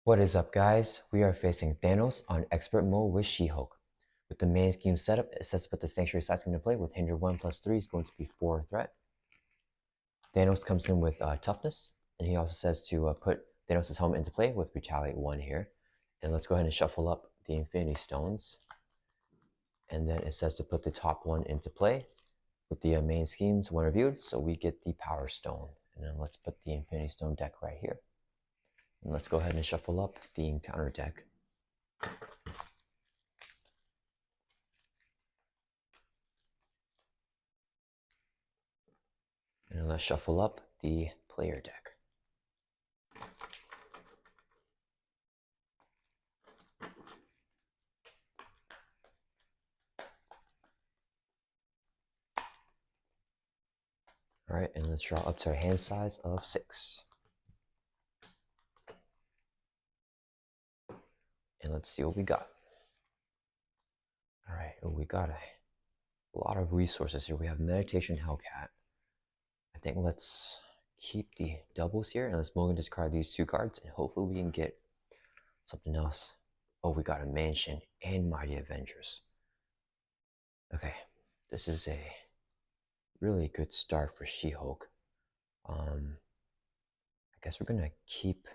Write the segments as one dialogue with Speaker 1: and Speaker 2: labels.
Speaker 1: What is up, guys? We are facing Thanos on expert mode with She-Hulk. With the main scheme setup, it says to put the Sanctuary sides into play with Hinder 1 plus 3 is going to be 4 threat. Thanos comes in with toughness, and he also says to put Thanos' helmet into play with Retaliate 1 here. And let's go ahead and shuffle up the Infinity Stones. And then it says to put the top one into play with the main schemes when reviewed, so we get the Power Stone. And then let's put the Infinity Stone deck right here. And let's go ahead and shuffle up the Encounter deck. And let's shuffle up the player deck. All right, and let's draw up to our hand size of 6. And let's see what we got. All right, we got a lot of resources here. We have Meditation Hellcat. I think let's keep the doubles here, and let's move and discard these 2 cards, and hopefully we can get something else. Oh, we got a Mansion and Mighty Avengers. Okay, this is a really good start for She-Hulk. I guess we're gonna keep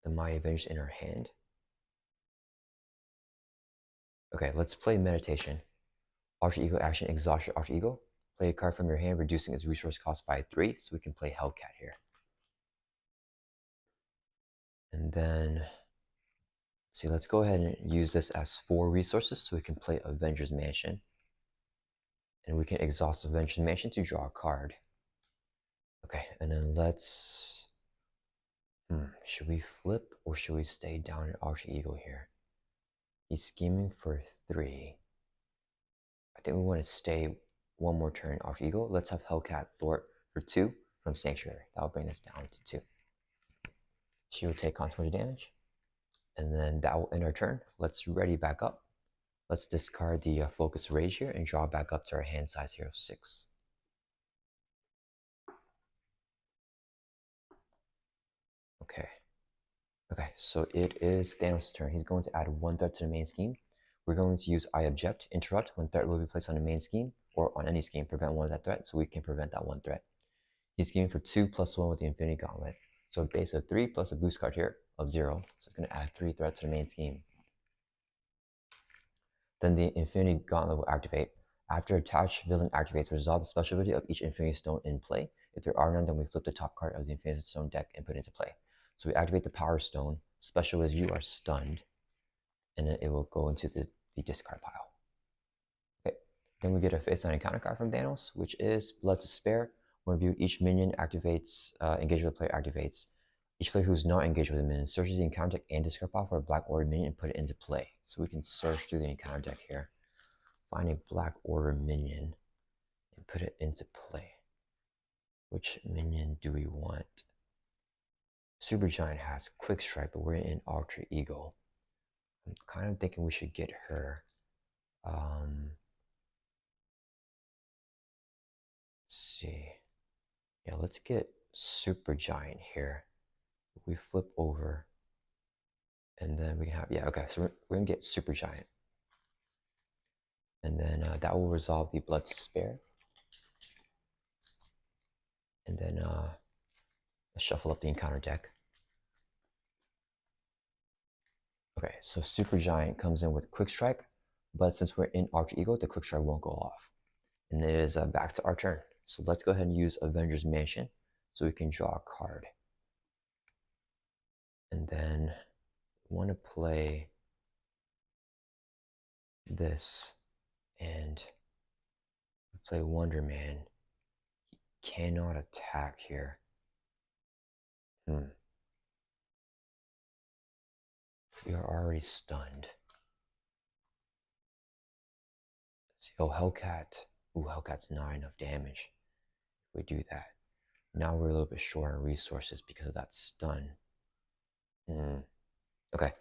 Speaker 1: the Mighty Avengers in our hand. Okay, let's play Meditation. Alter Ego action, exhaust your Alter Ego. Play a card from your hand, reducing its resource cost by 3, so we can play Hellcat here. And then, see, let's go ahead and use this as 4 resources, so we can play Avengers Mansion. And we can exhaust Avengers Mansion to draw a card. Okay, and then let's... should we flip, or should we stay down in Alter Ego here? He's scheming for 3. I think we want to stay one more turn Alter Ego. Let's have Hellcat thwart for 2 from Sanctuary. That'll bring us down to 2. She will take consequential damage. And then that will end our turn. Let's ready back up. Let's discard the Focus Rage here and draw back up to our hand size here of 6. Okay. Okay, so it is Thanos' turn. He's going to add 1 threat to the main scheme. We're going to use I Object, interrupt when threat will be placed on the main scheme or on any scheme, prevent 1 of that threat, so we can prevent that 1 threat. He's scheming for 2 plus 1 with the Infinity Gauntlet. So a base of 3 plus a boost card here of 0. So it's going to add 3 threats to the main scheme. Then the Infinity Gauntlet will activate. After attached villain activates, resolve the special ability of each Infinity Stone in play. If there are none, then we flip the top card of the Infinity Stone deck and put it into play. So we activate the Power Stone. Special is you are stunned. And then it will go into the discard pile. Okay. Then we get a face-down encounter card from Thanos, which is Blood to Spare. When reviewed, each minion activates, engaged with the player activates. Each player who is not engaged with a minion searches the encounter deck and discard pile for a Black Order minion and put it into play. So we can search through the encounter deck here, find a Black Order minion, and put it into play. Which minion do we want? Supergiant has Quick Strike, but we're in Alter Ego. I'm kind of thinking we should get her. Let's see. Yeah, let's get Supergiant here. We flip over, and then we can have, yeah, okay, so we're gonna get Supergiant. And then that will resolve the Blood to Spare. And then let's shuffle up the encounter deck. Okay, so Supergiant comes in with Quick Strike, but since we're in Alter Ego, the Quick Strike won't go off. And it is back to our turn. So let's go ahead and use Avengers Mansion so we can draw a card. And then we want to play this and play Wonder Man. He cannot attack here. We are already stunned. Let's see. Oh, Hellcat. Ooh, Hellcat's not enough damage. If we do that. Now we're a little bit short on resources because of that stun. Okay,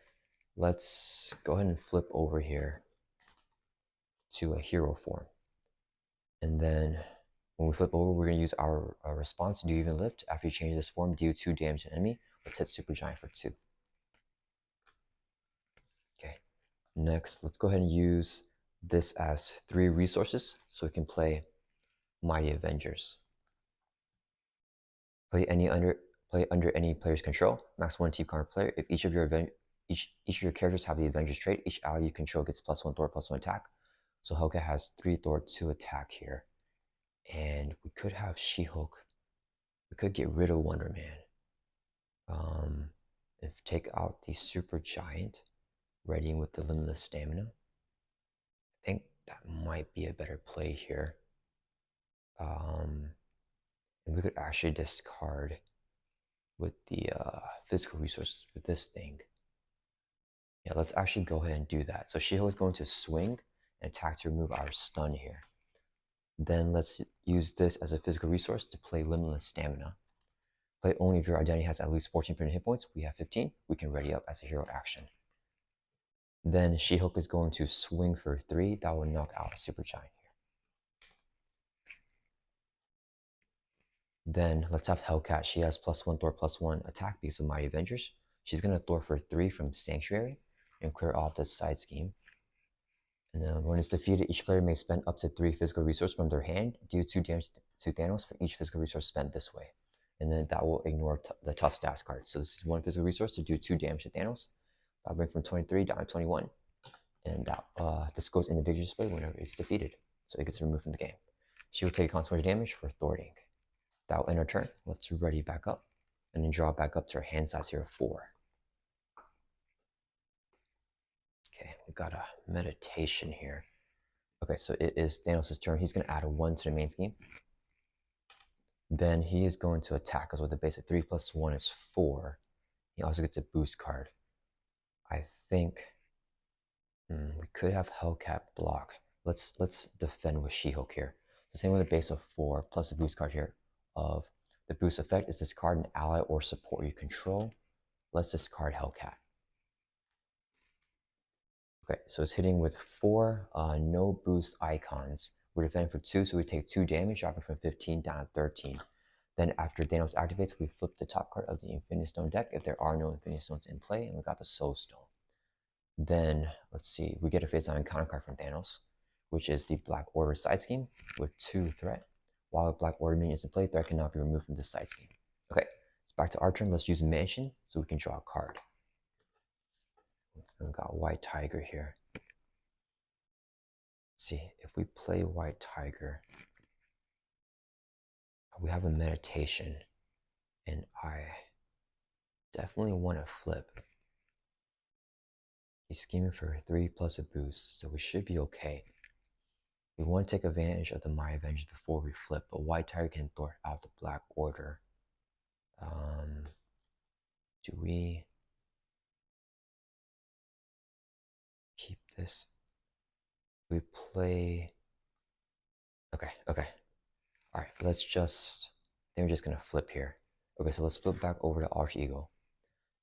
Speaker 1: let's go ahead and flip over here to a hero form. And then when we flip over, we're going to use our response to do even lift. After you change this form, deal 2 damage to an enemy. Let's hit Supergiant for 2. Next, let's go ahead and use this as 3 resources so we can play Mighty Avengers. Play under any player's control. Max 1 team counter player. If each of your characters have the Avengers trait, each ally you control gets +1 Thor, +1 attack. So Hellcat has 3 Thor, 2 attack here. And we could have She-Hulk. We could get rid of Wonder Man. If take out the Super Giant, readying with the limitless stamina. I think that might be a better play here. And we could actually discard with the physical resources for this thing. Yeah, let's actually go ahead and do that. So She-Hulk is going to swing and attack to remove our stun here. Then let's use this as a physical resource to play limitless stamina. Play only if your identity has at least 14 hit points. We have 15. We can ready up as a hero action. Then She-Hulk is going to swing for 3. That will knock out Super Giant here. Then let's have Hellcat. She has +1 Thor, +1 attack because of Mighty Avengers. She's going to Thor for 3 from Sanctuary and clear off this side scheme. And then when it's defeated, each player may spend up to 3 physical resources from their hand, deal 2 damage to Thanos for each physical resource spent this way. And then that will ignore the tough stats card. So this is 1 physical resource to do 2 damage to Thanos. That'll bring from 23 down to 21. And that this goes in the victory display whenever it's defeated. So it gets removed from the game. She will take consequential damage for thwarting. That will end her turn. Let's ready back up. And then draw back up to her hand size here of 4. Okay, we got a meditation here. Okay, so it is Thanos' turn. He's going to add a 1 to the main scheme. Then he is going to attack us with a base of 3 + 1 is 4. He also gets a boost card. I think we could have Hellcat block. Let's defend with She-Hulk here. The same with a base of 4 plus a boost card here of the boost effect is discard an ally or support you control. Let's discard Hellcat. Okay, so it's hitting with 4 no boost icons. We're defending for 2, so we take 2 damage, dropping from 15 down to 13. Then after Thanos activates, we flip the top card of the Infinity Stone deck if there are no Infinity Stones in play, and we got the Soul Stone. Then, let's see, we get a face on counter card from Thanos, which is the Black Order side scheme with 2 threat. While a Black Order minion is in play, threat cannot be removed from this side scheme. Okay, it's back to our turn. Let's use Mansion so we can draw a card. And we got White Tiger here. Let's see, if we play White Tiger, we have a meditation, and I definitely want to flip. He's scheming for 3 plus a boost, so we should be okay. We want to take advantage of the Mighty Avengers before we flip, but White Tiger can thwart out the Black Order. Do we keep this? We play. Okay. All right, let's just. Then we're just gonna flip here. Okay, so let's flip back over to Arch Eagle,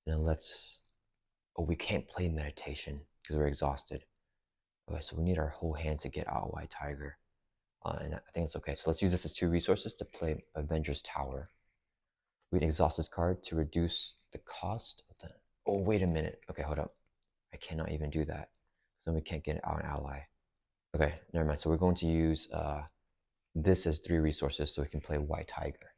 Speaker 1: and then let's. Oh, we can't play meditation because we're exhausted. Okay, so we need our whole hand to get out White Tiger, and I think it's okay. So let's use this as 2 resources to play Avengers Tower. We can exhaust this card to reduce the cost of the. Oh, wait a minute. Okay, hold up. I cannot even do that. So we can't get out an ally. Okay, never mind. So we're going to use this as 3 resources so we can play White Tiger.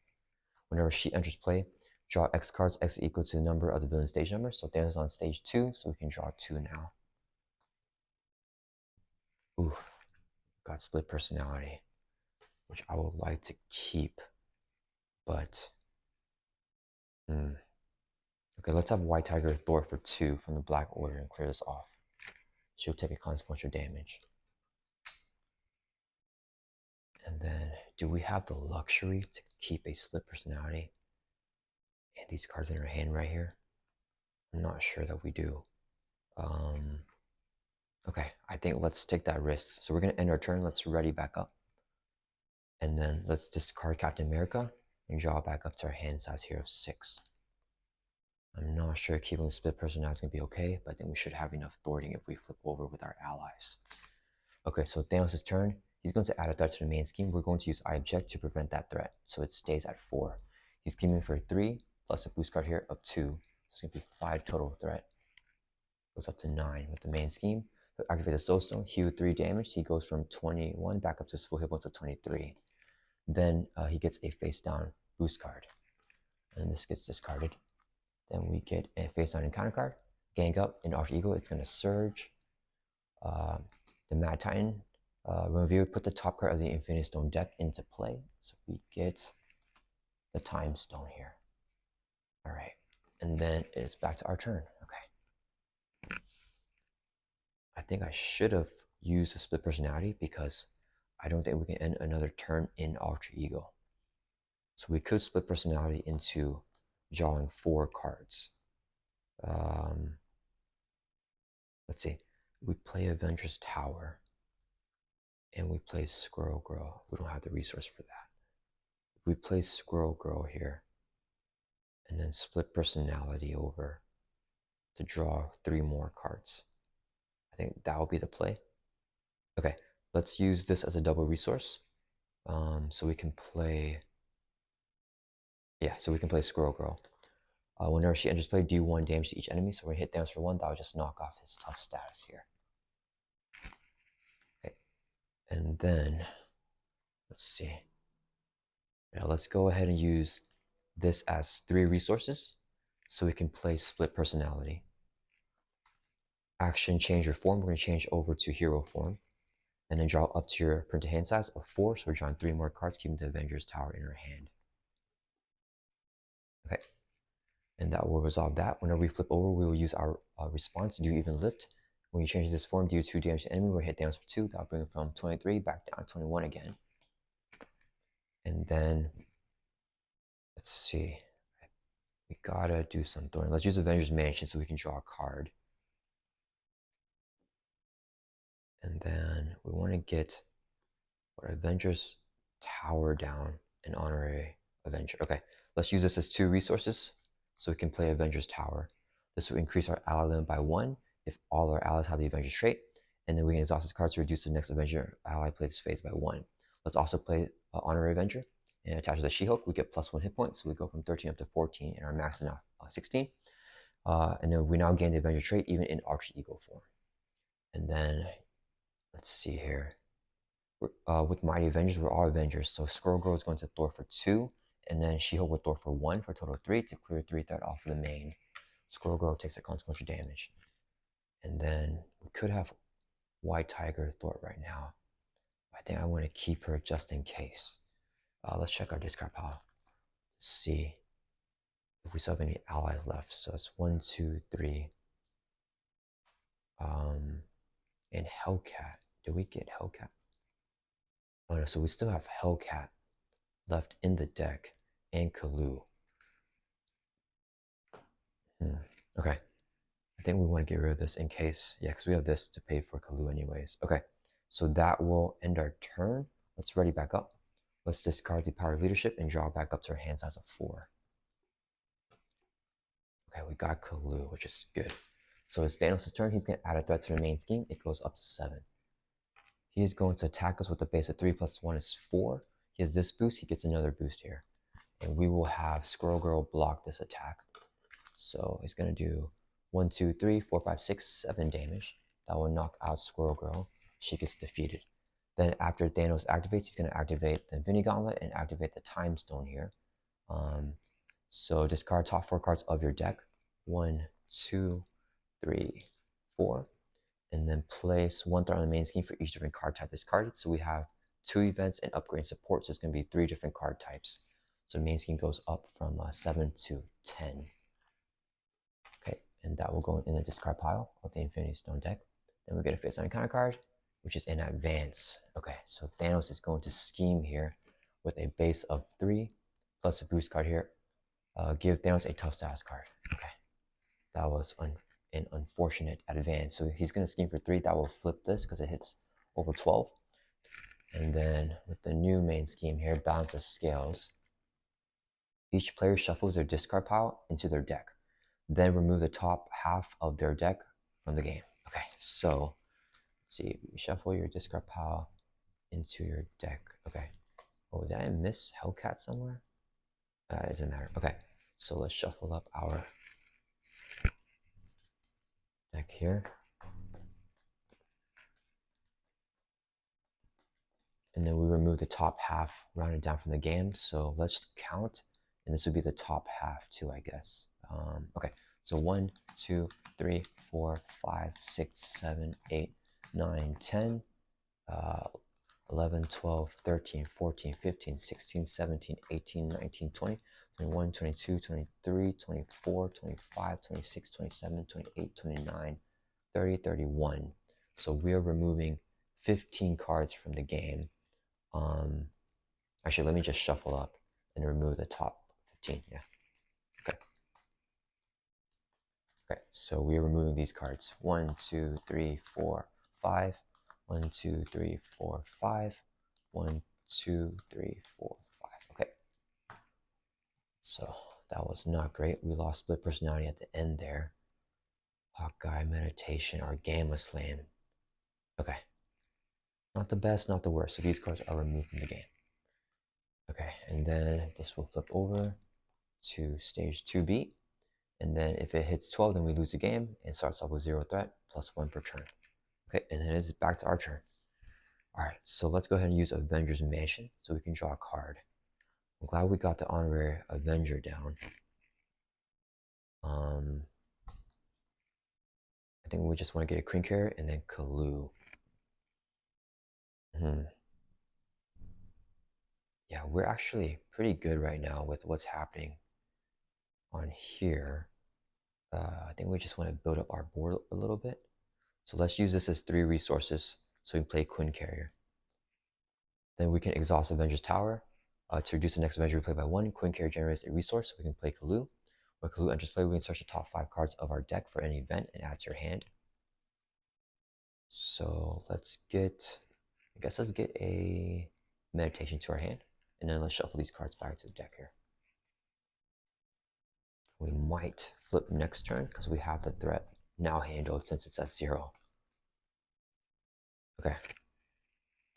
Speaker 1: Whenever she enters play, draw X cards, X equal to the number of the villain stage number. So Thanos is on stage 2, so we can draw 2 now. Oof, got split personality, which I would like to keep, but okay, let's have White Tiger Thor for 2 from the Black Order and clear this off. She'll take a consequential damage. And then, do we have the luxury to keep a split personality and these cards in her hand right here? I'm not sure that we do. Okay, I think let's take that risk. So we're going to end our turn. Let's ready back up. And then let's discard Captain America and draw back up to our hand size here of 6. I'm not sure keeping split personality is going to be okay, but I think we should have enough thwarting if we flip over with our allies. Okay, so Thanos' turn. He's going to add a threat to the main scheme. We're going to use I Object to prevent that threat, so it stays at 4. He's scheming for 3, plus a boost card here of 2. So it's going to be 5 total threat. Goes up to 9 with the main scheme. Activate the Soul Stone, heal 3 damage. He goes from 21 back up to his full hit points of 23. Then he gets a face down boost card. And this gets discarded. Then we get a face down encounter card. Gang up in Alter Ego, it's going to Surge. The Mad Titan. Review, put the top card of the Infinity Stone deck into play. So we get the Time Stone here. Alright. And then it's back to our turn. Okay. I think I should have used a split personality because I don't think we can end another turn in Alter Ego. So we could split personality into drawing 4 cards. Let's see. We play Avengers Tower. And we play Squirrel Girl. We don't have the resource for that. If we play Squirrel Girl here, and then split personality over to draw 3 more cards, I think that will be the play. Okay, let's use this as a double resource. So we can play, so we can play Squirrel Girl. Whenever she enters play, do 1 damage to each enemy. So we hit Thanos for 1. That would just knock off his tough status here. Okay, and then let's see. Now let's go ahead and use this as 3 resources, so we can play split personality. Action, change your form. We're going to change over to hero form, and then draw up to your printed hand size of 4. So we're drawing 3 more cards, keeping the Avengers Tower in our hand. Okay, and that will resolve that. Whenever we flip over, we will use our response to do even lift. When you change this form, do 2 damage to enemy. We'll hit Thanos for 2. That'll bring it from 23 back down to 21 again. And then let's see. We gotta do some throwing. Let's use Avengers Mansion so we can draw a card. And then we want to get our Avengers Tower down and honorary Avenger. Okay, let's use this as 2 resources so we can play Avengers Tower. This will increase our ally limit by 1 if all our allies have the Avengers trait. And then we can exhaust this card to reduce the next Avenger ally play this phase by 1. Let's also play Honorary Avenger and attach the She-Hulk. We get +1 hit point, so we go from 13 up to 14, and our max is now 16. And then we now gain the Avenger trait even in Alter Ego form. And then let's see here. With Mighty Avengers, we're all Avengers. So Squirrel Girl is going to Thor for 2, and then She-Hulk with Thor for 1 for a total of 3 to clear 3 threat off of the main. Squirrel Girl takes a consequential damage. And then we could have White Tiger Thor right now. I think I want to keep her just in case. Let's check our discard pile. See if we still have any allies left. So it's 1, 2, 3. And Hellcat. Did we get Hellcat? Oh no, so we still have Hellcat left in the deck and Kalu. Okay. I think we want to get rid of this in case. Yeah, because we have this to pay for Kalu anyways. Okay. So that will end our turn. Let's ready back up. Let's discard the Power of Leadership and draw back up to our hand size of 4. Okay, we got Kalu, which is good. So it's Thanos' turn. He's going to add a threat to the main scheme. It goes up to 7. He is going to attack us with a base of 3 plus 1 is 4. He has this boost. He gets another boost here. And we will have Squirrel Girl block this attack. So he's going to do 1, 2, 3, 4, 5, 6, 7 damage. That will knock out Squirrel Girl. She gets defeated. Then after Thanos activates, he's going to activate the Infinity Gauntlet and activate the Time Stone here. So discard top 4 cards of your deck. 1, 2, 3, 4. And then place 1 threat on the main scheme for each different card type discarded. So we have 2 events and upgrade support. So it's going to be 3 different card types. So main scheme goes up from 7 to 10. Okay, and that will go in the discard pile of the Infinity Stone deck. Then we get a face down encounter card, which is an advance. Okay, so Thanos is going to scheme here with a base of 3 plus a boost card here. Give Thanos a tough status card. Okay, that was an unfortunate advance. So he's going to scheme for 3. That will flip this because it hits over 12. And then with the new main scheme here, balances scales. Each player shuffles their discard pile into their deck. Then remove the top half of their deck from the game. Okay, so let's see. Shuffle your discard pile into your deck. Okay. Oh, did I miss Hellcat somewhere? It doesn't matter. Okay, so let's shuffle up our deck here. top half rounded down from the game. So let's count, and this would be the top half too, I guess. Okay, so 1, 2, 3, 4, 5, 6, 7, 8, 9, 10, 11, 12, 13, 14, 15, 16, 17, 18, 19, 20, 21, 22, 23, 24, 25, 26, 27, 28, 29, 30, 31. So we're removing 15 cards from the game. Actually, let me just shuffle up and remove the top 15. Yeah. Okay. Okay. So we're removing these cards. 1, 2, 3, 4, 5. 1, 2, 3, 4, 5. 1, 2, 3, 4, 5. Okay. So that was not great. We lost split personality at the end there. Hawkeye, meditation, our gamma slam. Okay. Not the best, not the worst. So these cards are removed from the game. Okay, and then this will flip over to stage 2B. And then if it hits 12, then we lose the game and starts off with 0 threat, +1 per turn. Okay, and then it's back to our turn. All right, so let's go ahead and use Avengers Mansion so we can draw a card. I'm glad we got the honorary Avenger down. I think we just want to get a Krink here and then Kalu. Yeah, we're actually pretty good right now with what's happening on here. I think we just want to build up our board a little bit. So let's use this as 3 resources so we can play Quinn Carrier. Then we can exhaust Avenger's Tower. To reduce the next Avenger we play by 1, Quinn Carrier generates a resource so we can play Kalu. When Kalu enters play, we can search the top 5 cards of our deck for any event and add to your hand. So let's get, I guess let's get a meditation to our hand. And then let's shuffle these cards back to the deck here. We might flip next turn because we have the threat now handled since it's at 0. Okay.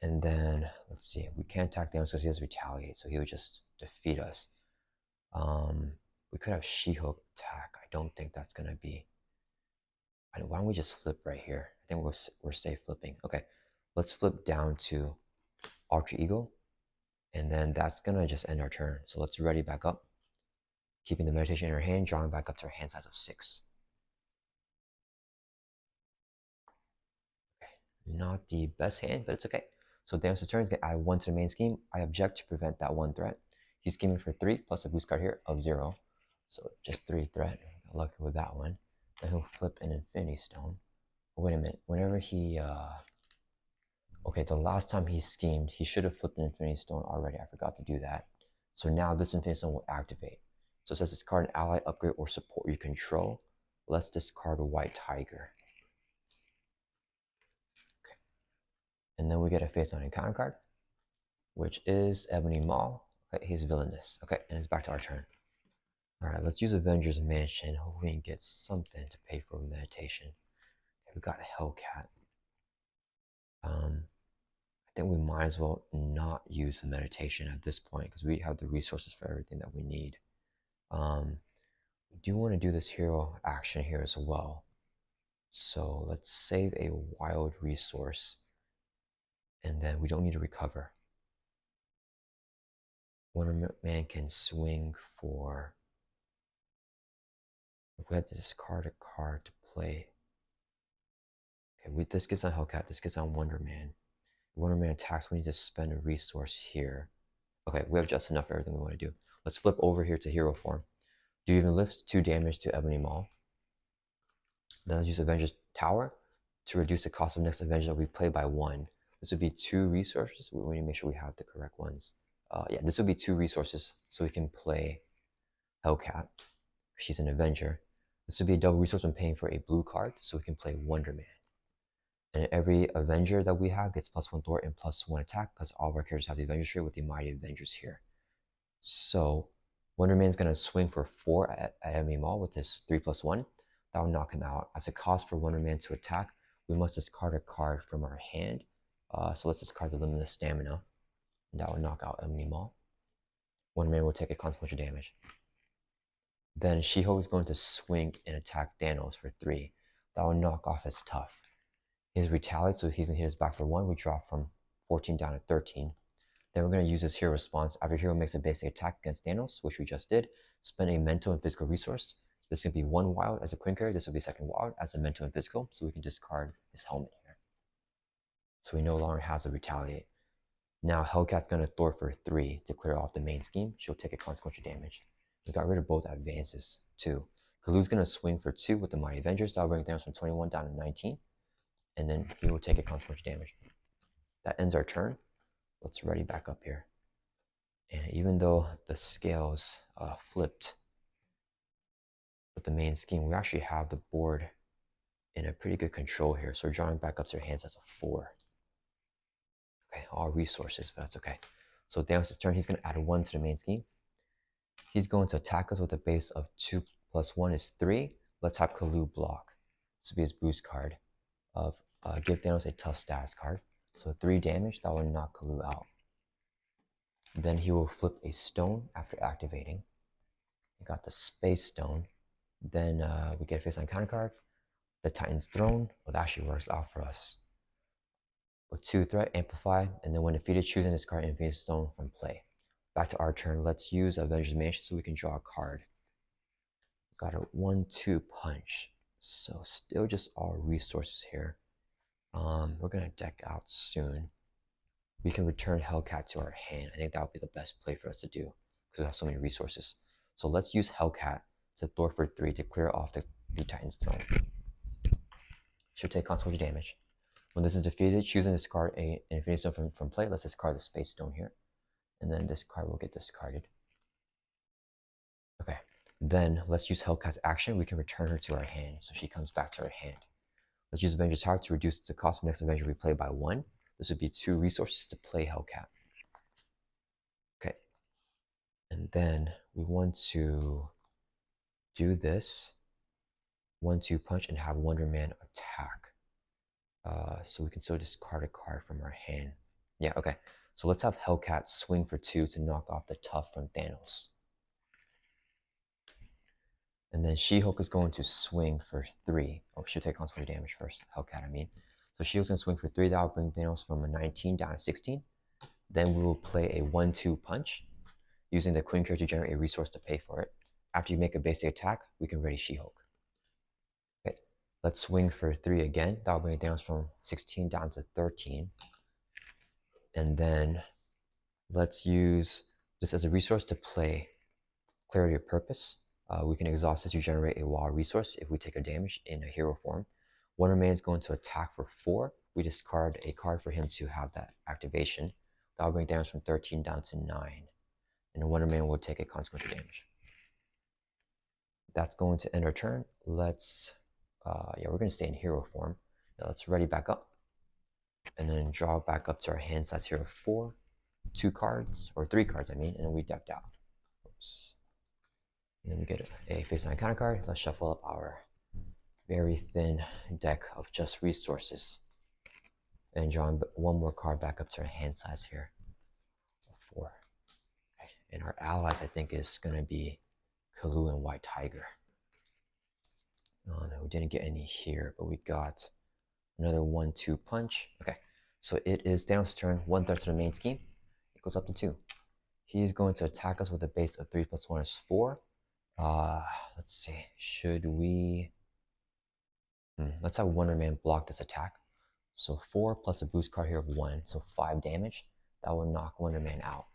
Speaker 1: And then, let's see, we can't attack Thanos because he has retaliate, so he would just defeat us. We could have She-Hulk attack. I don't think that's going to be... Why don't we just flip right here? I think we're safe flipping. Okay, let's flip down to Alter Ego, and then that's going to just end our turn. So let's ready back up, keeping the meditation in our hand, drawing back up to our hand size of 6. Okay, not the best hand, but it's okay. So Thanos' turn is going to add 1 to the main scheme. I object to prevent that 1 threat. He's scheming for 3 plus a boost card here of 0. So just 3 threat. Lucky with that one. Then he'll flip an Infinity Stone. Wait a minute. Whenever he... Okay, the last time he schemed, he should have flipped an Infinity Stone already. I forgot to do that. So now this Infinity Stone will activate. So it says discard an ally, upgrade, or support you control. Let's discard a White Tiger. Okay. And then we get a face-down encounter card, which is Ebony Maw. Okay, he's villainous. Okay, and it's back to our turn. Alright, let's use Avengers Mansion. Hope we can get something to pay for meditation. Okay, we got a Hellcat. I think we might as well not use the meditation at this point because we have the resources for everything that we need. We do want to do this hero action here as well. So let's save a wild resource. And then we don't need to recover. Wonder Man can swing for... If we had to discard a card to play. Okay, this gets on Hellcat, this gets on Wonder Man. Wonder Man attacks, we need to spend a resource here. Okay, we have just enough for everything we want to do. Let's flip over here to hero form. Do even lift 2 damage to Ebony Maw. Then let's use Avenger's Tower to reduce the cost of next Avenger that we play by 1. This would be 2 resources. We need to make sure we have the correct ones. Yeah, this would be 2 resources so we can play Hellcat. She's an Avenger. This would be a double resource when paying for a blue card so we can play Wonder Man. And every Avenger that we have gets +1 thwart and +1 attack because all of our characters have the Avenger trait with the Mighty Avengers here. So Wonder Man's going to swing for 4 at Ebony Maw with his 3+1. That will knock him out. As a cost for Wonder Man to attack, we must discard a card from our hand. So let's discard the Limitless Stamina. And that will knock out Ebony Maw. Wonder Man will take a consequential damage. Then She-Hulk is going to swing and attack Thanos for 3. That will knock off his Tough. His retaliate, so he's going to hit his back for 1. We drop from 14 down to 13. Then we're going to use this hero response. After hero makes a basic attack against Thanos, which we just did, spend a mental and physical resource. This can be one wild as a Queen carry. This will be second wild as a mental and physical. So we can discard his helmet here. So he no longer has to retaliate. Now Hellcat's going to Thor for 3 to clear off the main scheme. She'll take a consequential damage. We got rid of both advances too. Kalu's going to swing for 2 with the Mighty Avengers. That'll bring Thanos from 21 down to 19. And then he will take a consequential damage. That ends our turn. Let's ready back up here. And even though the scales flipped with the main scheme, we actually have the board in a pretty good control here. So we're drawing back up to our hands as a 4. Okay, all resources, but that's okay. So Thanos' turn, he's going to add 1 to the main scheme. He's going to attack us with a base of 2 plus 1 is 3. Let's have Kalu block. This will be his boost card of give Thanos a tough stats card. So 3 damage, that will knock Kalu out. Then he will flip a stone after activating. We got the Space Stone. Then we get a face on counter card. The Titan's Throne. Well, that actually works out for us. With 2 threat, amplify, and then when defeated, choose and discard Infinity Stone from play. Back to our turn. Let's use Avengers Mansion so we can draw a card. Got a 1-2 punch. So still just all resources here. We're gonna deck out soon. We can return Hellcat to our hand. I think that would be the best play for us to do because we have so many resources. So let's use Hellcat to Thor for 3 to clear off the Titan's Throne. She'll take consequential damage. When this is defeated, choose and discard an Infinity Stone from play. Let's discard the Space Stone here. And then this card will get discarded. Okay, then let's use Hellcat's action. We can return her to our hand, so she comes back to our hand. Let's use Avenger's Heart to reduce the cost of next Avenger we play by 1. This would be 2 resources to play Hellcat. Okay, and then we want to do this 1-2 punch and have Wonder Man attack. So we can still discard a card from our hand. Yeah, okay. So let's have Hellcat swing for 2 to knock off the tough from Thanos. And then She-Hulk is going to swing for 3. Oh, she'll take consequential damage first. Hellcat, I mean. So She-Hulk's going to swing for 3. That will bring Thanos from a 19 down to 16. Then we will play a 1-2 punch, using the Queen card to generate a resource to pay for it. After you make a basic attack, we can ready She-Hulk. Okay, let's swing for 3 again. That will bring Thanos from 16 down to 13. And then let's use this as a resource to play Clarity of Purpose. We can exhaust this to generate a wild resource if we take a damage in a hero form. Wonder Man is going to attack for 4. We discard a card for him to have that activation. That will bring damage from 13 down to 9. And Wonder Man will take a consequential damage. That's going to end our turn. Let's, we're going to stay in hero form. Now let's ready back up. And then draw back up to our hand size hero 4. 2 cards, or 3 cards, I mean, and then we decked out. Oops. And then we get a face down counter card. Let's shuffle up our very thin deck of just resources. And drawing 1 more card back up to our hand size here. 4. Okay. And our allies, I think, is going to be Kalu and White Tiger. Oh no, we didn't get any here, but we got another 1-2 punch. Okay, so it is Thanos' turn. 1/3 to the main scheme. It goes up to 2. He's going to attack us with a base of 3 plus 1 is 4. Let's see. Should we? Let's have Wonder Man block this attack. So 4 plus a boost card here of 1, so 5 damage. That will knock Wonder Man out.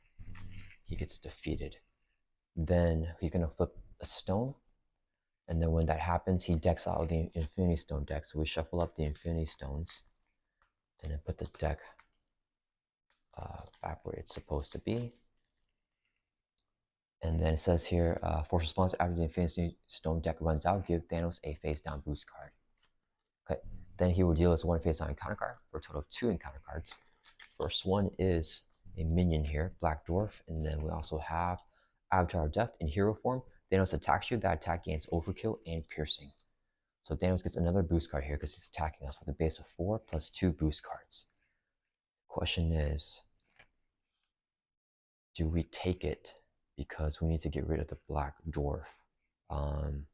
Speaker 1: He gets defeated. Then he's gonna flip a stone, and then when that happens, he decks out the Infinity Stone deck. So we shuffle up the Infinity Stones, and then put the deck back where it's supposed to be. And then it says here, force response after the Infinity Stone deck runs out, give Thanos a face down boost card. Okay, then he will deal us 1 face down encounter card for a total of 2 encounter cards. First one is a minion here, Black Dwarf, and then we also have Avatar of Death in hero form. Thanos attacks you, that attack gains overkill and piercing. So Thanos gets another boost card here because he's attacking us with a base of 4 plus 2 boost cards. Question is, do we take it? Because we need to get rid of the Black Dwarf. Let's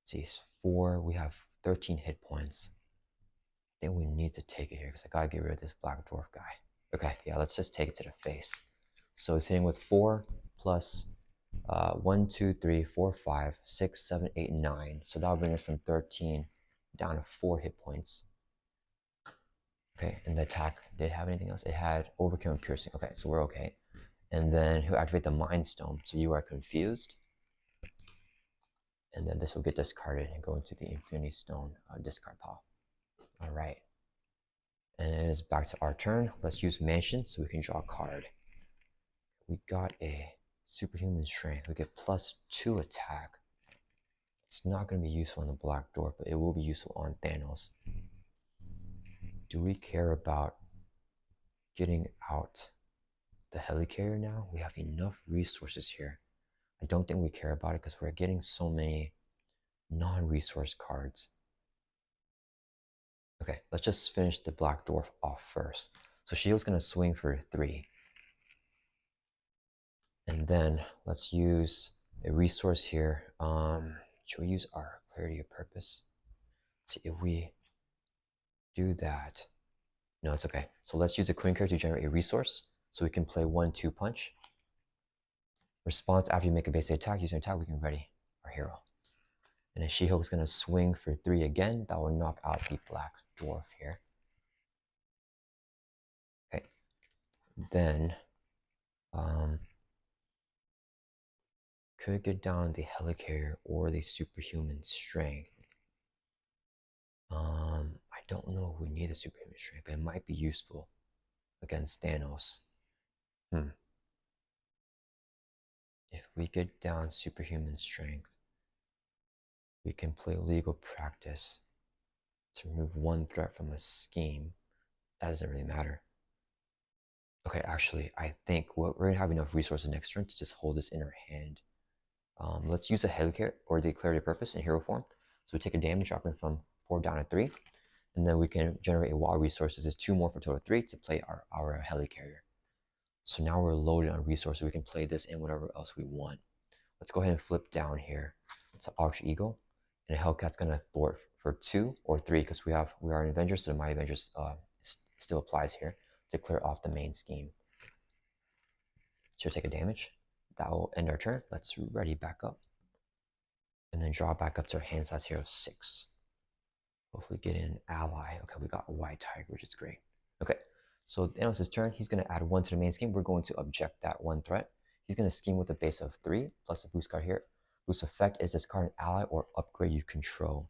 Speaker 1: see, it's 4, we have 13 hit points. I think we need to take it here because I gotta get rid of this Black Dwarf guy. Okay, yeah, let's just take it to the face. So it's hitting with 4 plus 1, 2, 3, 4, 5, 6, 7, 8, 9. So that'll bring us from 13 down to 4 hit points. Okay, and the attack, did it have anything else? It had overkill and piercing. Okay, so we're okay. And then he'll activate the Mind Stone, so you are confused. And then this will get discarded and go into the Infinity Stone discard pile. All right. And it is back to our turn. Let's use Mansion so we can draw a card. We got a Superhuman Strength. We get +2 attack. It's not going to be useful on the Black Dwarf, but it will be useful on Thanos. Do we care about getting out the Helicarrier now? We have enough resources here. I don't think we care about it because we're getting so many non-resource cards. Okay, let's just finish the Black Dwarf off first. So Shield's going to swing for 3. And then let's use a resource here. Should we use our Clarity of Purpose? Let's see if we do that. No, it's okay. So let's use a Queen card to generate a resource so we can play 1-2 punch. Response after you make a basic attack, using attack, we can ready our hero. And then She-Hulk's going to swing for 3 again. That will knock out the Black Dwarf here. Okay. Then, could get down the Helicarrier or the Superhuman Strength. I don't know if we need a Superhuman Strength, but it might be useful against Thanos. If we get down Superhuman Strength, we can play Legal Practice to remove 1 threat from a scheme. That doesn't really matter. Okay, actually, I think we're going to have enough resources next turn to just hold this in our hand. Let's use a Helicarrier or the Clarity of Purpose in hero form. So we take a damage, dropping from 4 down to 3. And then we can generate a wild resources. It's 2 more for total 3 to play our Helicarrier. So now we're loaded on resources. We can play this and whatever else we want. Let's go ahead and flip down here to Ultra Eagle. And Hellcat's going to thwart for 2 or 3 because we are an Avenger, so my Avengers still applies here to clear off the main scheme. She'll take a damage. That will end our turn. Let's ready back up. And then draw back up to our hand size here of 6. Hopefully get an ally. Okay, we got a White Tiger, which is great. Okay, so Thanos' turn. He's going to add 1 to the main scheme. We're going to object that 1 threat. He's going to scheme with a base of 3 plus a boost card here. Boost effect is discard an ally or upgrade you control.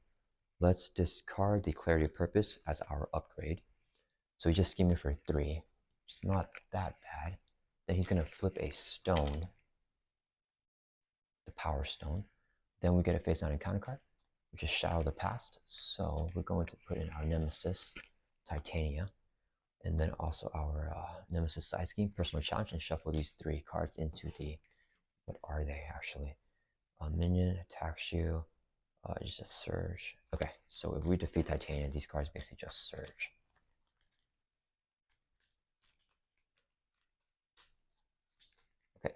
Speaker 1: Let's discard the Clarity of Purpose as our upgrade. So he's just scheming for 3, which is not that bad. Then he's going to flip a stone, the Power Stone. Then we get a face down encounter card, which is Shadow of the Past. So we're going to put in our Nemesis, Titania, and then also our Nemesis side scheme, Personal Challenge, and shuffle these 3 cards into the, what are they actually? Minion attacks you, just a surge. Okay, so if we defeat Titania, these cards basically just surge. Okay,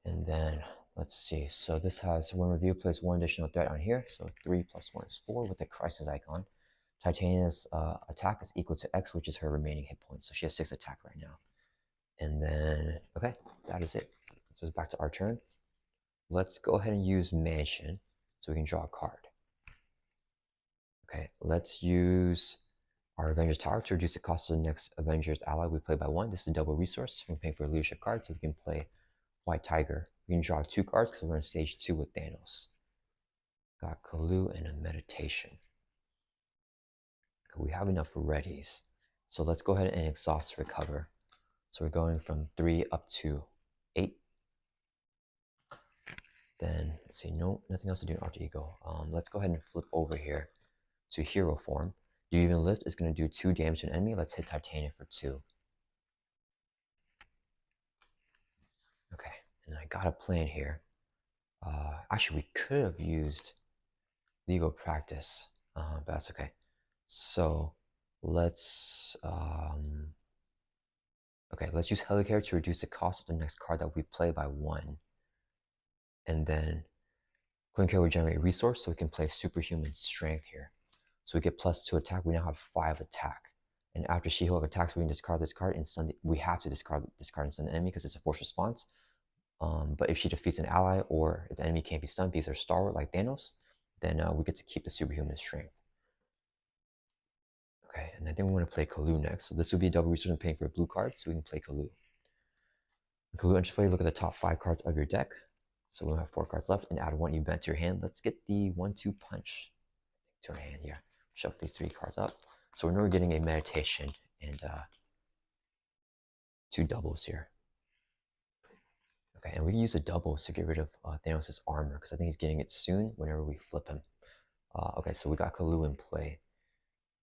Speaker 1: and then let's see. So this has, when review, plays 1 additional threat on here. So 3 plus 1 is 4 with the crisis icon. Titania's attack is equal to X, which is her remaining hit points. So she has 6 attack right now. And then, okay, that is it. So it's back to our turn. Let's go ahead and use Mansion so we can draw a card. Okay, let's use our Avengers Tower to reduce the cost of the next Avengers ally we play by 1. This is a double resource. We're paying for a leadership card so we can play White Tiger. We can draw 2 cards because we're in stage 2 with Thanos. Got Kalu and a Meditation. Okay, we have enough readies. So let's go ahead and exhaust recover. So we're going from 3 up to 8. Then, let's see, no, nothing else to do in Alter Ego. Let's go ahead and flip over here to hero form. Do You Even Lift is going to do 2 damage to an enemy. Let's hit Titania for 2. Okay, and I got a plan here. Actually, we could have used Legal Practice, but that's okay. So let's okay, let's use Helicarrier to reduce the cost of the next card that we play by 1. And then Queen Carrier will generate a resource so we can play Superhuman Strength here. So we get +2 attack. We now have 5 attack. And after She-Hulk attacks, we can discard this card and stun. We have to discard this card and stun the enemy because it's a forced response. But if she defeats an ally or if the enemy can't be stunned because they're stalwart like Thanos, then we get to keep the superhuman strength. Okay, and I think we want to play Kalu next. So this would be a double resource and paying for a blue card, so we can play Kalu. Kalu entry play, look at the top 5 cards of your deck. So we'll have 4 cards left and add 1 event to your hand. Let's get the 1-2 punch to our hand here. Shuffle these 3 cards up. So we're getting a meditation and 2 doubles here. Okay, and we can use the doubles to get rid of Thanos' armor because I think he's getting it soon whenever we flip him. Okay, so we got Kalu in play.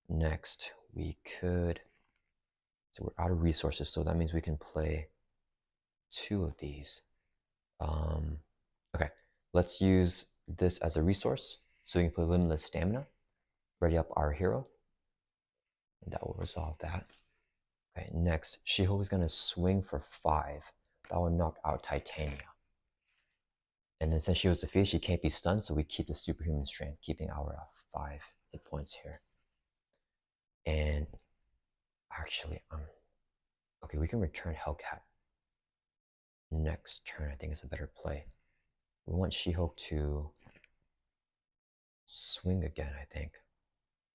Speaker 1: Next, we could... So we're out of resources, so that means we can play 2 of these. Okay, let's use this as a resource so we can play Limitless Stamina. Ready up our hero. And that will resolve that. Okay, next, She-Hulk is going to swing for 5. That will knock out Titania. And then since she was defeated, she can't be stunned, so we keep the superhuman strength, keeping our 5 hit points here. And actually, okay, we can return Hellcat. Next turn, I think is a better play. We want She-Hulk to swing again, I think.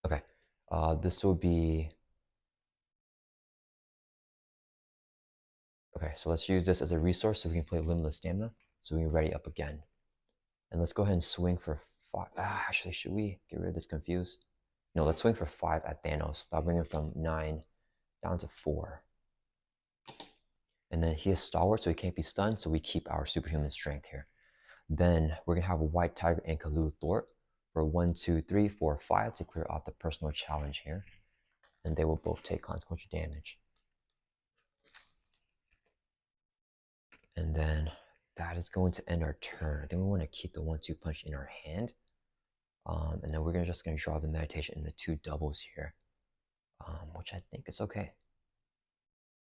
Speaker 1: Okay, this will be... Okay, so let's use this as a resource so we can play Limitless Stamina, so we can ready up again. And let's go ahead and swing for 5. Actually, should we get rid of this confuse? No, let's swing for 5 at Thanos. That'll bring him from 9 down to 4. And then he is stalwart, so he can't be stunned, so we keep our superhuman strength here. Then we're going to have a White Tiger and Kalu Thort for 1, 2, 3, 4, 5 to clear out the personal challenge here. And they will both take consequential damage. And then that is going to end our turn. I think we want to keep the 1-2 punch in our hand. And then we're just going to draw the meditation in the 2 doubles here, which I think is okay.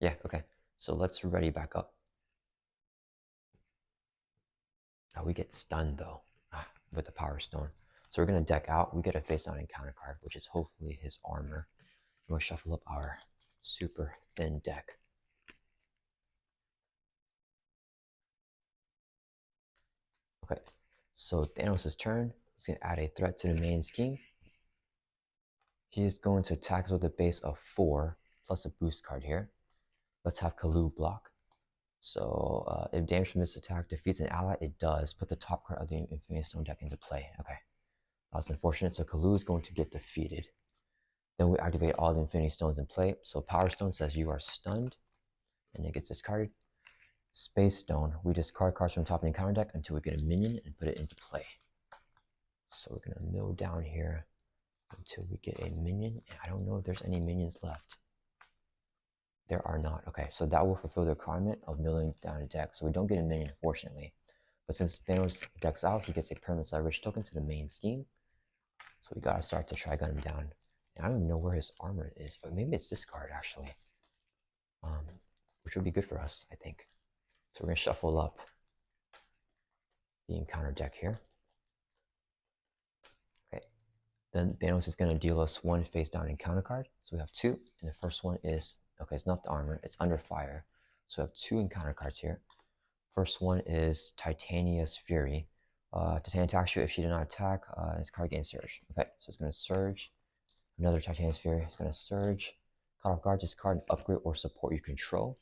Speaker 1: Yeah, okay. So let's ready back up. We get stunned though with the Power Stone. So we're going to deck out. We get a face down encounter card, which is hopefully his armor. We'll shuffle up our super thin deck. Okay, so Thanos' turn. He's going to add a threat to the main scheme. He is going to attack us with a base of 4 plus a boost card here. Let's have Kalu block. So if damage from this attack defeats an ally, it does. Put the top card of the Infinity Stone deck into play. Okay, that was unfortunate. So Kalu is going to get defeated. Then we activate all the Infinity Stones in play. So Power Stone says you are stunned, and it gets discarded. Space Stone, we discard cards from the top of the encounter deck until we get a minion and put it into play. So we're going to mill down here until we get a minion. I don't know if there's any minions left. There are not. Okay, so that will fulfill the requirement of milling down a deck. So we don't get a minion, unfortunately. But since Thanos decks out, he gets a permanent leverage token to the main scheme. So we gotta start to Trigun him down. And I don't even know where his armor is, but maybe it's this card actually. Which would be good for us, I think. So we're gonna shuffle up the encounter deck here. Okay. Then Thanos is gonna deal us 1 face down encounter card. So we have 2, and the first one is... Okay, it's not the armor, it's under fire. So we have 2 encounter cards here. First one is Titania's Fury. Titania attacks you. If she did not attack, this card gains Surge. Okay, so it's going to Surge. Another Titania's Fury. It's going to Surge. Caught off guard, discard an upgrade or support you control.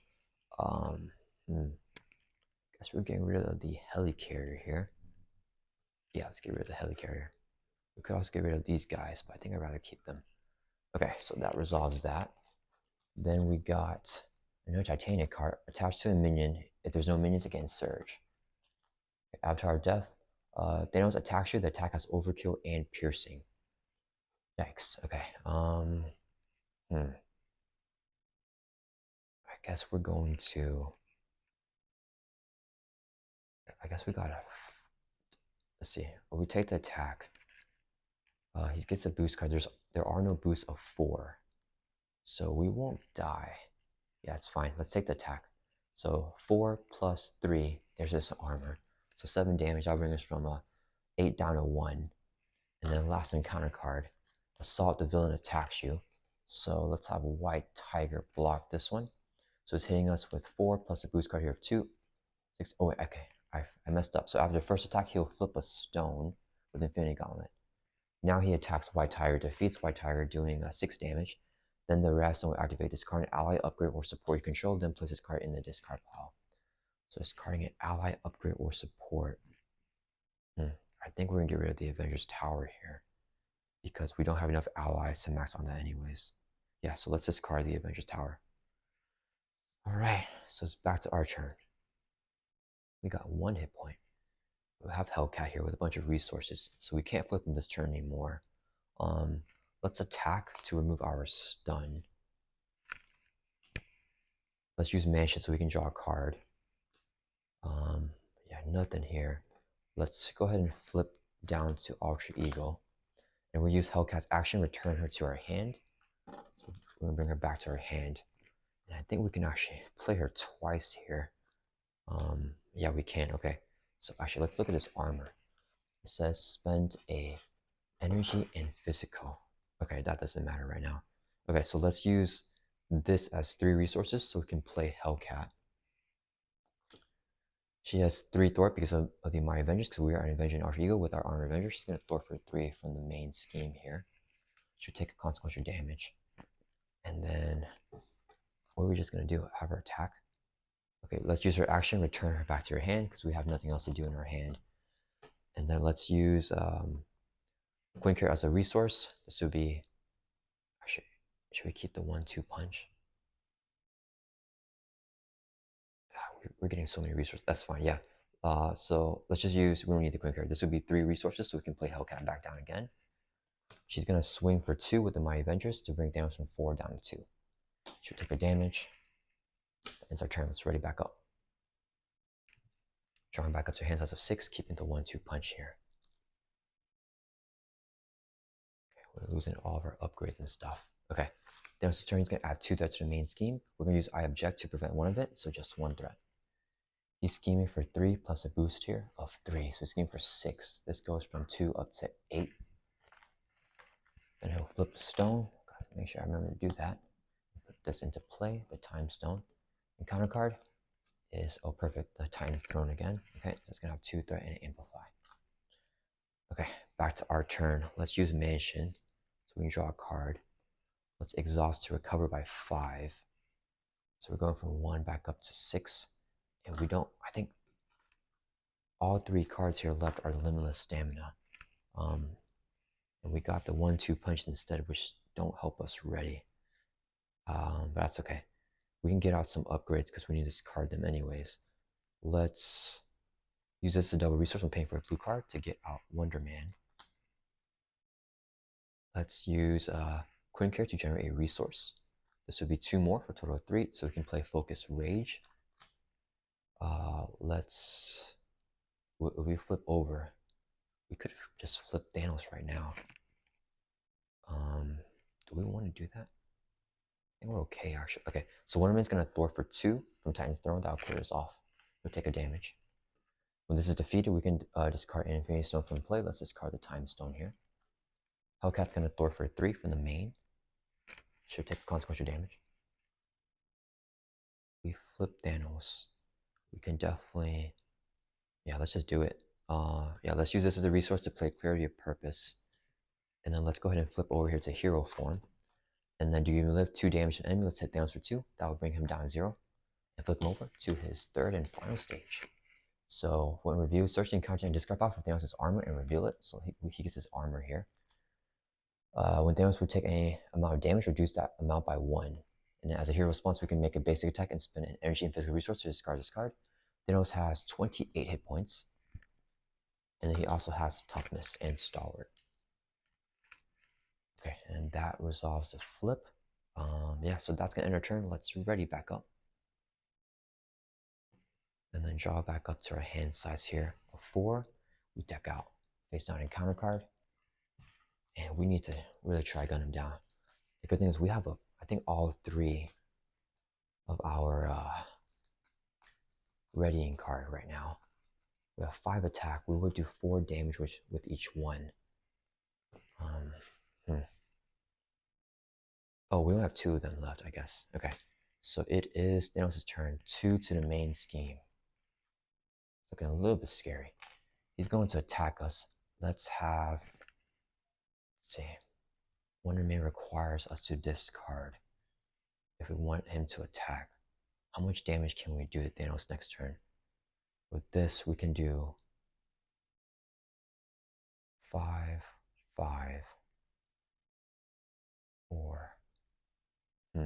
Speaker 1: Guess we're getting rid of the Helicarrier here. Yeah, let's get rid of the Helicarrier. We could also get rid of these guys, but I think I'd rather keep them. Okay, so that resolves that. Then we got another Titania card attached to a minion. If there's no minions, it can Surge. Okay, Avatar of Death. Thanos attacks you. The attack has Overkill and Piercing. Yikes. Okay. I guess we're going to... I guess we gotta... Let's see. Well, we take the attack. He gets a boost card. There are no boosts of 4. So we won't die. Yeah, it's fine. Let's take the attack. So 4 plus 3. There's this armor. So 7 damage. That'll bring us from 8 down to 1. And then last encounter card. Assault, the villain attacks you. So let's have a white tiger block this one. So it's hitting us with 4 plus a boost card here of 2. 6. Oh, wait, okay. I messed up. So after the first attack, he'll flip a stone with Infinity Gauntlet. Now he attacks White Tiger, defeats White Tiger, doing 6 damage. Then the Radstone will activate, discard an ally, upgrade, or support you control, then place this card in the discard pile. So discarding an ally, upgrade, or support. I think we're going to get rid of the Avengers Tower here because we don't have enough allies to max on that anyways. Yeah, so let's discard the Avengers Tower. Alright, so it's back to our turn. We got 1 hit point. We have Hellcat here with a bunch of resources, so we can't flip him this turn anymore. Let's attack to remove our stun. Let's use Mansion so we can draw a card. Yeah, nothing here. Let's go ahead and flip down to Ultra Eagle. And we'll use Hellcat's action, return her to our hand. So we're gonna bring her back to our hand. And I think we can actually play her twice here. Yeah, we can, okay. So actually, let's look at his armor. It says spend a energy and physical. Okay, that doesn't matter right now. Okay, so let's use this as 3 resources so we can play Hellcat. She has 3 Thwart because of the My Avengers, because we are an Avenger and Alter Ego with our Armor Avenger. She's going to Thwart for 3 from the main scheme here. She'll take a consequential damage. And then, what are we just going to do? Have her attack? Okay, let's use her action, return her back to your hand, because we have nothing else to do in our hand. And then let's use Quincare as a resource. This would be, actually, should we keep the 1-2 punch? We're getting so many resources. That's fine, yeah. So let's just use, we don't need the Quincare. This would be 3 resources, so we can play Hellcat back down again. She's going to swing for 2 with the My Avengers to bring Thanos from 4 down to 2. She'll take a damage. Ends our turn. Let's ready back up. Drawing back up to hand size of 6, keeping the 1-2 punch here. Okay, we're losing all of our upgrades and stuff. Okay, Thanos' turn is going to add 2 threats to the main scheme. We're going to use I Object to prevent one of it, so just 1 threat. He's scheming for 3 plus a boost here of 3, so he's scheming for 6. This goes from 2 up to 8. Then he'll flip a stone. Gotta make sure I remember to do that. Put this into play, the Time Stone. And counter card is, oh perfect, the Titan's Throne again. Okay, so it's gonna have 2 threat and amplify. Okay, back to our turn. Let's use Mansion so we can draw a card. Let's exhaust to recover by 5. So we're going from 1 back up to 6. And we don't, I think all 3 cards here left are limitless stamina. And we got the 1-2 punch instead, which don't help us ready. But that's okay. We can get out some upgrades because we need to discard them anyways. Let's use this as a double resource when paying for a blue card to get out Wonder Man. Let's use Quincare to generate a resource. This would be 2 more for a total of 3, so we can play Focus Rage. If we flip over, we could just flip Thanos right now. Do we want to do that? I think we're okay, actually. Okay, so Wonder Man's going to thwart for 2 from Titan's Throne. That'll clear us off. We'll take a damage. When this is defeated, we can discard an Infinity Stone from play. Let's discard the Time Stone here. Hellcat's going to thwart for 3 from the main. Should take consequential damage. We flip Thanos. We can definitely... Yeah, let's just do it. Yeah, let's use this as a resource to play Clarity of Purpose. And then let's go ahead and flip over here to Hero form. And then do you live 2 damage to an enemy? Let's hit Thanos for 2. That will bring him down 0. And flip him over to his 3rd and final stage. So when review, search the encounter and discard file for Thanos' armor and reveal it. So he gets his armor here. When Thanos would take any amount of damage, reduce that amount by 1. And as a hero response, we can make a basic attack and spend an energy and physical resource to discard this card. Thanos has 28 hit points. And then he also has toughness and stalwart. Okay, and that resolves the flip. Yeah, so that's gonna end our turn. Let's ready back up. And then draw back up to our hand size here. Before we deck out face down encounter card. And we need to really try gun him down. The good thing is we have I think all 3 of our readying card right now. We have 5 attack. We would do 4 damage with each one. Oh, we only have two of them left, I guess. Okay. So it is Thanos' turn. Two to the main scheme. It's looking a little bit scary. He's going to attack us. Let's see. Wonder Man requires us to discard if we want him to attack. How much damage can we do to Thanos next turn? With this, we can do 5, 5, 4. I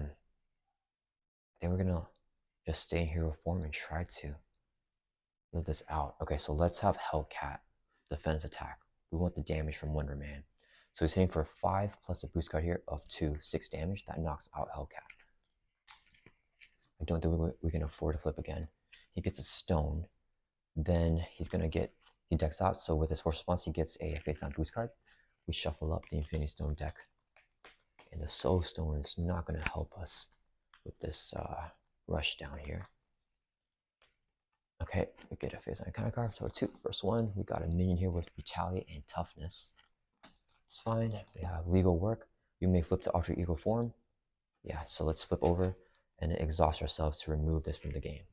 Speaker 1: think we're gonna just stay in hero form and try to live this out. Okay, so let's have Hellcat defense attack. We want the damage from Wonder Man. So he's hitting for 5 plus a boost card here of 2, 6 damage. That knocks out Hellcat. I don't think we can afford to flip again. He gets a stone. Then he's gonna get, he decks out. So with his force response, he gets a face down boost card. We shuffle up the Infinity Stone deck. And the Soul Stone is not gonna help us with this rush down here. Okay, we get a face down kind of card. So first one, we got a minion here with Retaliate and Toughness. It's fine. We have Legal Work. You may flip to Alter Ego form. Yeah, so let's flip over and exhaust ourselves to remove this from the game.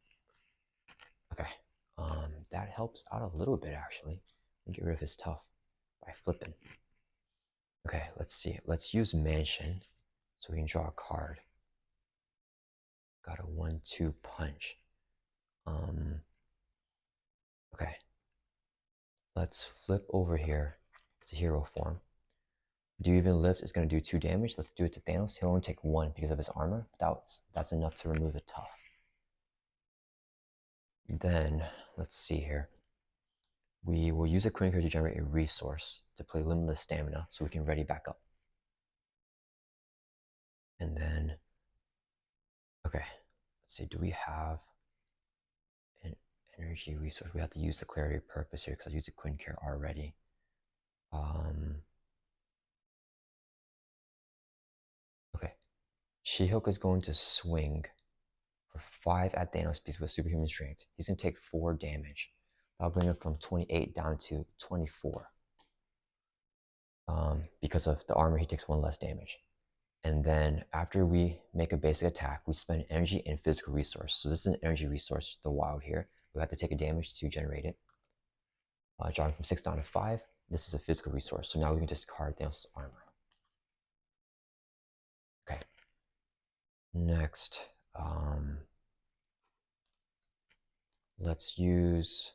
Speaker 1: Okay, that helps out a little bit actually. Get rid of his tough by flipping. Okay, let's see. Let's use Mansion so we can draw a card. Got a 1-2 punch. Okay, let's flip over here to hero form. Do you even lift is going to do 2 damage. Let's do it to Thanos. He'll only take 1 because of his armor. That's enough to remove the tough. Then, let's see here. We will use a Queen card to generate a resource to play Limitless Stamina so we can ready back up. And then, okay, let's see. Do we have an energy resource? We have to use the Clarity of Purpose here because I used a Queen card already. Okay, She-Hulk is going to swing for 5 at Thanos because with superhuman strength. He's going to take 4 damage. That'll bring him from 28 down to 24. Because of the armor, he takes 1 less damage. And then after we make a basic attack, we spend energy and physical resource. So this is an energy resource, the wild here. We have to take a damage to generate it. Drawing from 6 down to 5. This is a physical resource. So now we can discard Thanos' armor. Okay. Next, let's use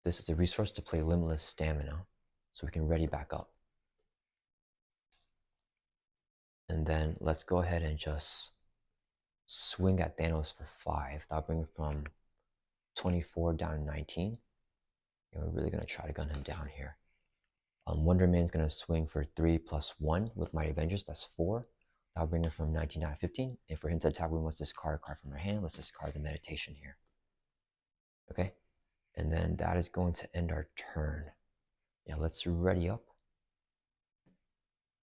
Speaker 1: this as a resource to play Limitless Stamina so we can ready back up. And then let's go ahead and just swing at Thanos for 5. That'll bring it from 24 down to 19. And we're really going to try to gun him down here. Wonder Man's going to swing for 3 plus 1 with Mighty Avengers. That's 4. That'll bring it from 19 down to 15. And for him to attack, we must discard a card from our hand. Let's discard the Meditation here. Okay. And then that is going to end our turn. Yeah, let's ready up.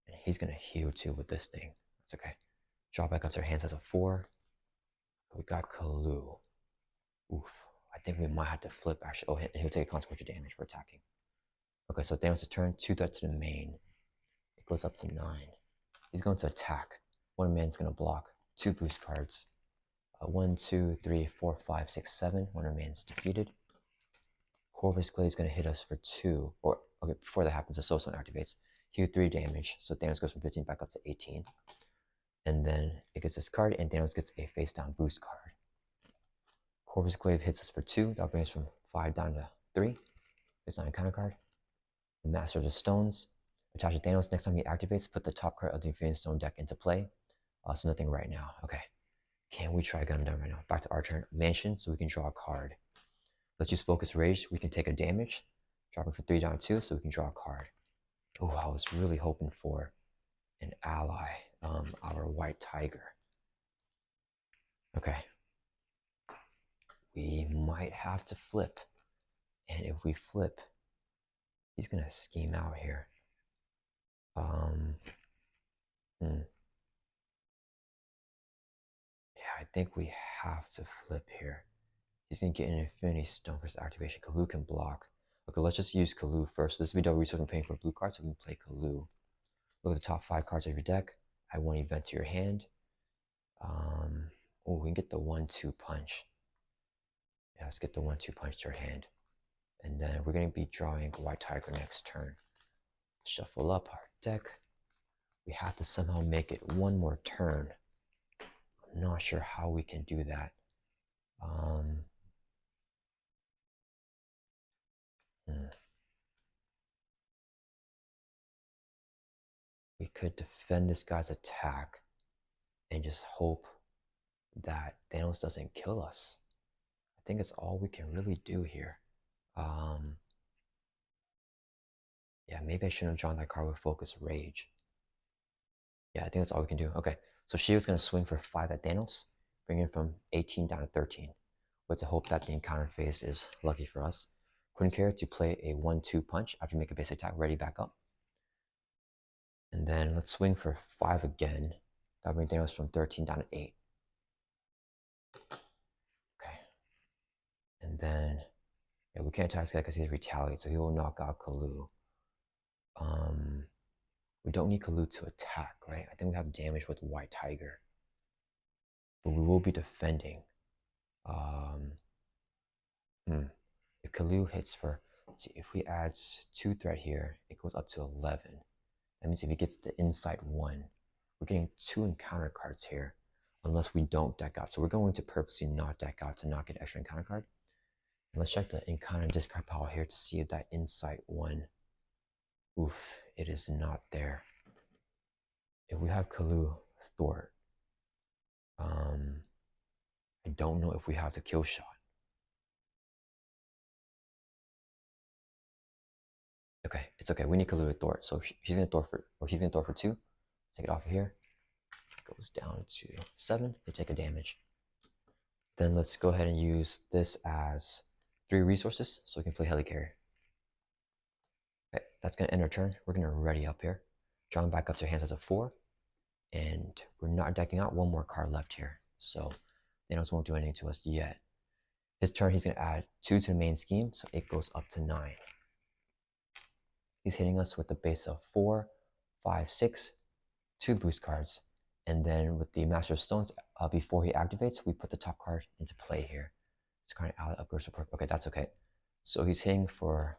Speaker 1: And he's going to heal too with this thing. That's okay. Draw back up to our hands as a 4. We got Kalu. Oof. I think we might have to flip actually. Oh, he'll take a consequential damage for attacking. Okay, so Thanos' turn. 2 threats to the main. It goes up to 9. He's going to attack. One man's going to block. 2 boost cards. 1, 2, 3, 4, 5, 6, 7. One man's defeated. Corvus Glaive's going to hit us for 2. Or, okay, before that happens, the Soul Stone activates. Heal 3 damage. So Thanos goes from 15 back up to 18. And then it gets this card, and Thanos gets a face down boost card. Corvus Glaive hits us for 2. That'll bring us from 5 down to 3. Face down encounter card. The Master of the Stones. Attach to Thanos. Next time he activates, put the top card of the Infinity Stone deck into play. So nothing right now. Okay. Can we try gun down right now? Back to our turn. Mansion, so we can draw a card. Let's use Focus Rage. We can take a damage. Dropping from 3 down to 2, so we can draw a card. Oh, I was really hoping for an ally. Our White Tiger. Okay. We might have to flip. And if we flip, he's going to scheme out here. Yeah, I think we have to flip here. He's going to get an Infinity Stone for his activation. Kalu can block. Okay, let's just use Kalu first. This will be double resource and paying for blue cards, so we can play Kalu. Look at the top 5 cards of your deck. Add one event to your hand. Oh, we can get the 1-2 punch. Yeah, let's get the 1-2 punch to your hand. And then we're going to be drawing White Tiger next turn. Shuffle up our deck. We have to somehow make it one more turn. I'm not sure how we can do that. We could defend this guy's attack and just hope that Thanos doesn't kill us. I think it's all we can really do here. Yeah, maybe I shouldn't have drawn that card with Focus Rage. Yeah, I think that's all we can do. Okay, so Shield's going to swing for 5 at Thanos, bring him from 18 down to 13. With the hope that the encounter phase is lucky for us. Couldn't care to play a 1-2 punch after you make a basic attack, ready back up. And then let's swing for 5 again. That'll bring Thanos from 13 down to 8. Okay. And then, yeah, we can't attack this guy because he's retaliate, so he will knock out Kalu. We don't need Kalu to attack, right? I think we have damage with White Tiger. But we will be defending. If Kalu hits for, let's see, if we add 2 threat here, it goes up to 11. That means if he gets the inside 1, we're getting 2 encounter cards here, unless we don't deck out. So we're going to purposely not deck out to not get extra encounter card. And let's check the encounter discard pile here to see if that insight 1, oof, it is not there. If we have Kalu Thwart, I don't know if we have the kill shot. Okay, it's okay. We need Kalu to Thwart, so she's gonna Thwart for, or he's gonna Thwart for 2. Take it off of here. Goes down to 7. We take a damage. Then let's go ahead and use this as 3 resources so we can play Helicarrier. Okay, that's gonna end our turn. We're gonna ready up here. Drawing back up to our hands as a 4. And we're not decking out, 1 more card left here. So Thanos won't do anything to us yet. His turn, he's gonna add 2 to the main scheme, so it goes up to 9. He's hitting us with the base of 4, 5, 6, 2 boost cards. And then with the Master of Stones, before he activates, we put the top card into play here. It's kind of ally upgrade support. Okay, that's okay. So he's hitting for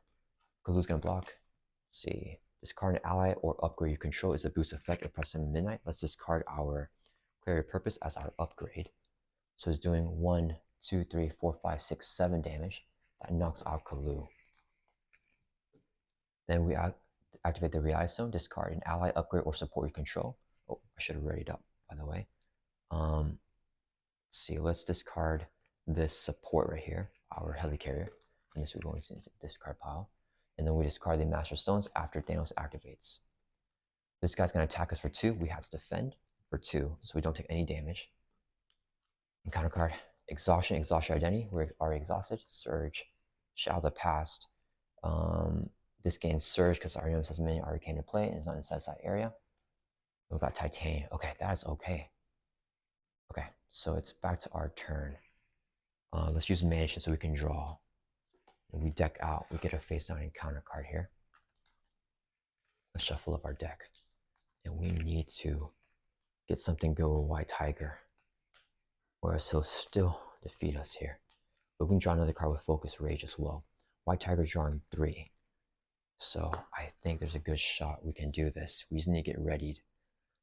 Speaker 1: Galu's gonna block. Let's see. Discard an ally or upgrade you control is a boost effect at press midnight. Let's discard our Clarity of Purpose as our upgrade. So he's doing 1, 2, 3, 4, 5, 6, 7 damage. That knocks out Kalu. Then we activate the Reality Stone, discard an ally, upgrade, or support you control. Oh, I should have read it up, by the way. Let's see, let's discard this support right here, our Helicarrier. And this will go into the discard pile. And then we discard the Master Stones after Thanos activates. This guy's going to attack us for 2. We have to defend for 2, so we don't take any damage. Encounter card, Exhaustion, exhaust your identity. We are exhausted. Surge, Shadow of the Past. This gains Surge because our unit has many arcane to play and is not inside that area. We've got Titanium. Okay, that is okay. Okay, so it's back to our turn. Let's use Mansion so we can draw. And we deck out. We get a face down encounter card here. Let's shuffle up our deck. And we need to get something good with White Tiger, or else he'll still defeat us here. But we can draw another card with Focus Rage as well. White Tiger's drawing 3. So I think there's a good shot we can do this. We just need to get readied.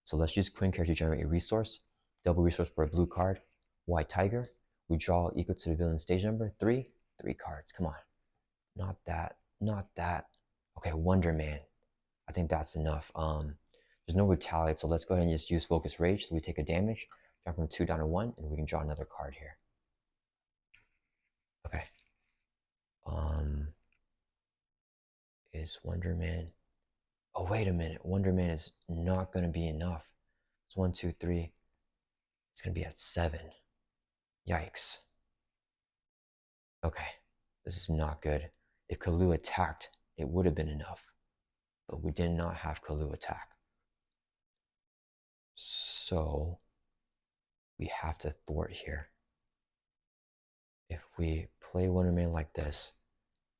Speaker 1: So let's use Queen Care to generate a resource. Double resource for a blue card. White Tiger. We draw equal to the villain's stage number. 3. 3 cards. Come on. Not that. Not that. Okay, Wonder Man. I think that's enough. There's no retaliate, so let's go ahead and just use Focus Rage. So we take a damage, drop from 2 down to 1, and we can draw another card here. Okay. Is Wonder Man... Oh, wait a minute. Wonder Man is not going to be enough. It's 1, 2, 3. It's going to be at 7. Yikes. Okay. This is not good. If Kalu attacked, it would have been enough. But we did not have Kalu attack. So we have to thwart here. If we play Wonder Man like this,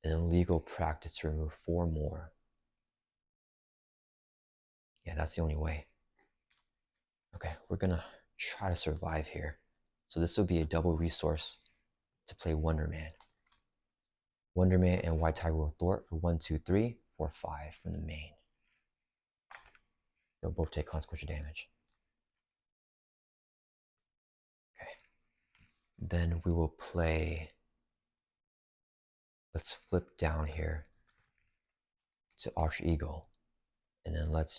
Speaker 1: an illegal practice to remove 4 more. Yeah, that's the only way. Okay, we're gonna try to survive here. So this will be a double resource to play Wonder Man. Wonder Man and White Tiger will thwart for 1, 2, 3, 4, 5 from the main. They'll both take consequential damage. Okay. Then we will play. Let's flip down here to Alter Ego. And then let's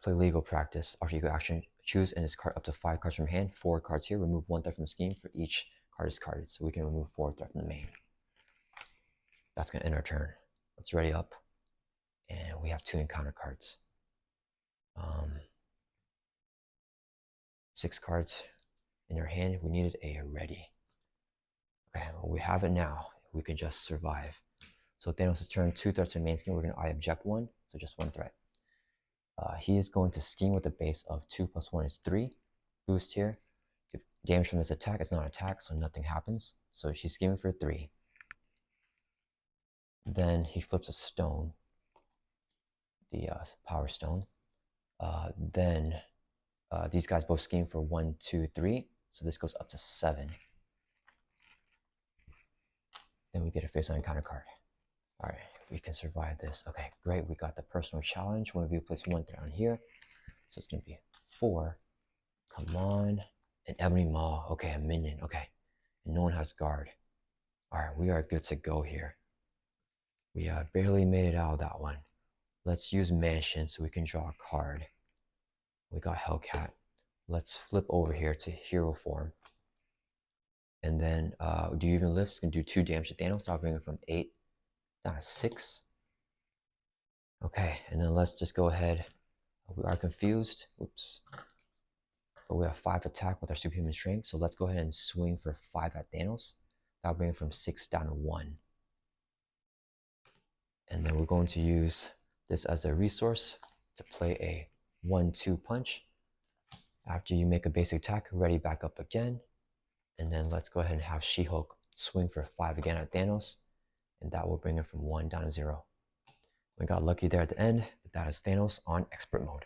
Speaker 1: play legal practice. Alter Ego action. Choose and discard up to 5 cards from hand. 4 cards here. Remove 1 threat from the scheme for each card discarded. So we can remove 4 threat from the main. That's gonna end our turn. Let's ready up. And we have 2 encounter cards. 6 cards in your hand. We needed a ready. Okay, well, we have it now. We can just survive. So Thanos' turn, 2 threats in main scheme. We're gonna I object 1, so just 1 threat. He is going to scheme with a base of 2 + 1 is 3. Boost here. Give damage from his attack. It's not an attack, so nothing happens. So she's scheming for 3. Then he flips a stone, the power stone. Then these guys both scheme for 1, 2, 3. So this goes up to 7. Then we get a face on encounter card. All right, we can survive this. Okay, great. We got the personal challenge. One of you place 1 threat on here. So it's going to be 4. Come on. An Ebony Maw. Okay, a minion. Okay. And no one has guard. All right, we are good to go here. We barely made it out of that one. Let's use Mansion so we can draw a card. We got Hellcat. Let's flip over here to hero form. And then, do you even lift? It's going to do 2 damage to Thanos. I'll bring it from 8 down to 6. Okay, and then let's just go ahead. We are confused. Oops. But we have 5 attack with our superhuman strength. So let's go ahead and swing for 5 at Thanos. That'll bring it from 6 down to 1. And then we're going to use this as a resource to play a 1-2 punch. After you make a basic attack, ready back up again. And then let's go ahead and have She-Hulk swing for 5 again at Thanos. And that will bring it from 1 down to 0. We got lucky there at the end, but that is Thanos on expert mode.